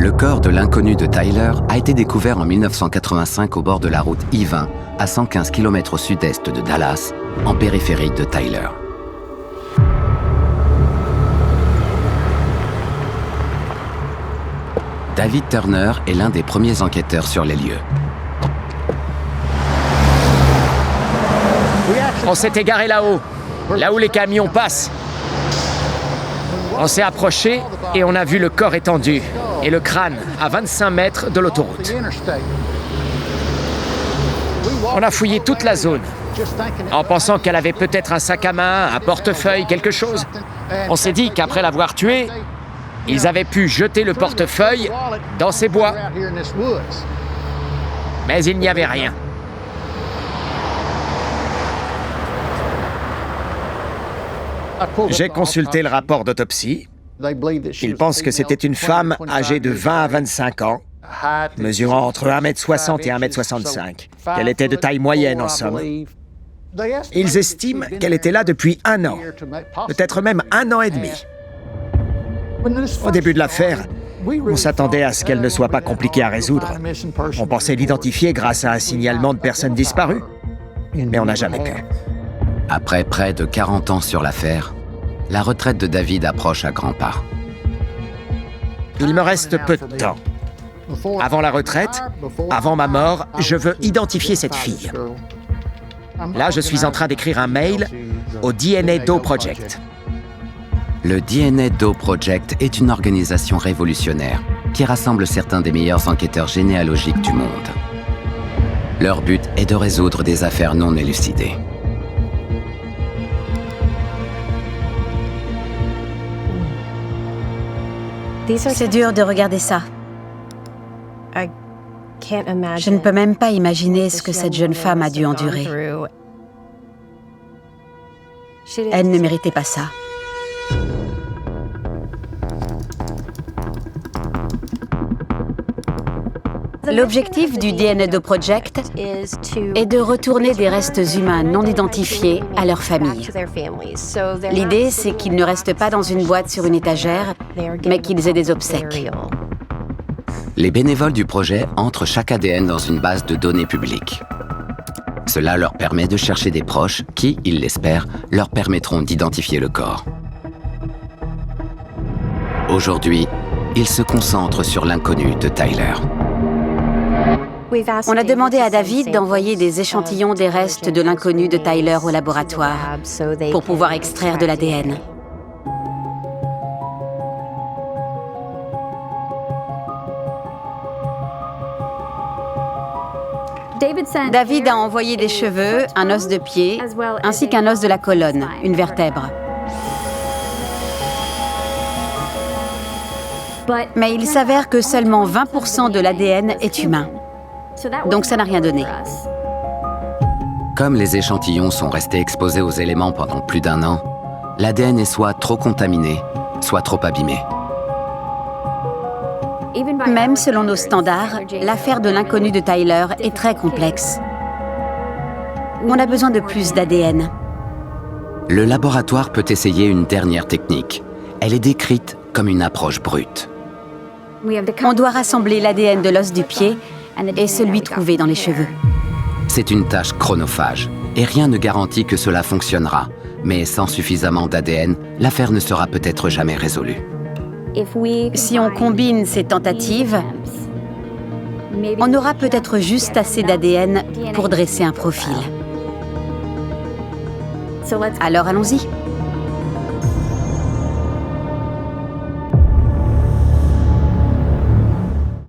Le corps de l'inconnu de Tyler a été découvert en 1985 au bord de la route I-20, à 115 km au sud-est de Dallas, en périphérie de Tyler. David Turner est l'un des premiers enquêteurs sur les lieux. On s'est égaré là-haut, là où les camions passent. On s'est approché et on a vu le corps étendu et le crâne à 25 mètres de l'autoroute. On a fouillé toute la zone en pensant qu'elle avait peut-être un sac à main, un portefeuille, quelque chose. On s'est dit qu'après l'avoir tué, ils avaient pu jeter le portefeuille dans ces bois. Mais il n'y avait rien. J'ai consulté le rapport d'autopsie. Ils pensent que c'était une femme âgée de 20 à 25 ans, mesurant entre 1,60 m et 1,65 m, qu'elle était de taille moyenne en somme. Ils estiment qu'elle était là depuis 1 an, peut-être même 1 an et demi. Au début de l'affaire, on s'attendait à ce qu'elle ne soit pas compliquée à résoudre. On pensait l'identifier grâce à un signalement de personnes disparues, mais on n'a jamais pu. Après près de 40 ans sur l'affaire, la retraite de David approche à grands pas. Il me reste peu de temps. Avant la retraite, avant ma mort, je veux identifier cette fille. Là, je suis en train d'écrire un mail au DNA Doe Project. Le DNA Doe Project est une organisation révolutionnaire qui rassemble certains des meilleurs enquêteurs généalogiques du monde. Leur but est de résoudre des affaires non élucidées. C'est dur de regarder ça. Je ne peux même pas imaginer ce que cette jeune femme a dû endurer. Elle ne méritait pas ça. L'objectif du DNA Doe Project est de retourner des restes humains non identifiés à leur famille. L'idée, c'est qu'ils ne restent pas dans une boîte sur une étagère, mais qu'ils aient des obsèques. Les bénévoles du projet entrent chaque ADN dans une base de données publique. Cela leur permet de chercher des proches qui, ils l'espèrent, leur permettront d'identifier le corps. Aujourd'hui, ils se concentrent sur l'inconnu de Tyler. On a demandé à David d'envoyer des échantillons des restes de l'inconnu de Tyler au laboratoire pour pouvoir extraire de l'ADN. David a envoyé des cheveux, un os de pied, ainsi qu'un os de la colonne, une vertèbre. Mais il s'avère que seulement 20% de l'ADN est humain. Donc ça n'a rien donné. Comme les échantillons sont restés exposés aux éléments pendant plus d'1 an, l'ADN est soit trop contaminé, soit trop abîmé. Même selon nos standards, l'affaire de l'inconnu de Tyler est très complexe. On a besoin de plus d'ADN. Le laboratoire peut essayer une dernière technique. Elle est décrite comme une approche brute. On doit rassembler l'ADN de l'os du pied et celui trouvé dans les cheveux. C'est une tâche chronophage, et rien ne garantit que cela fonctionnera. Mais sans suffisamment d'ADN, l'affaire ne sera peut-être jamais résolue. Si on combine ces tentatives, on aura peut-être juste assez d'ADN pour dresser un profil. Alors allons-y.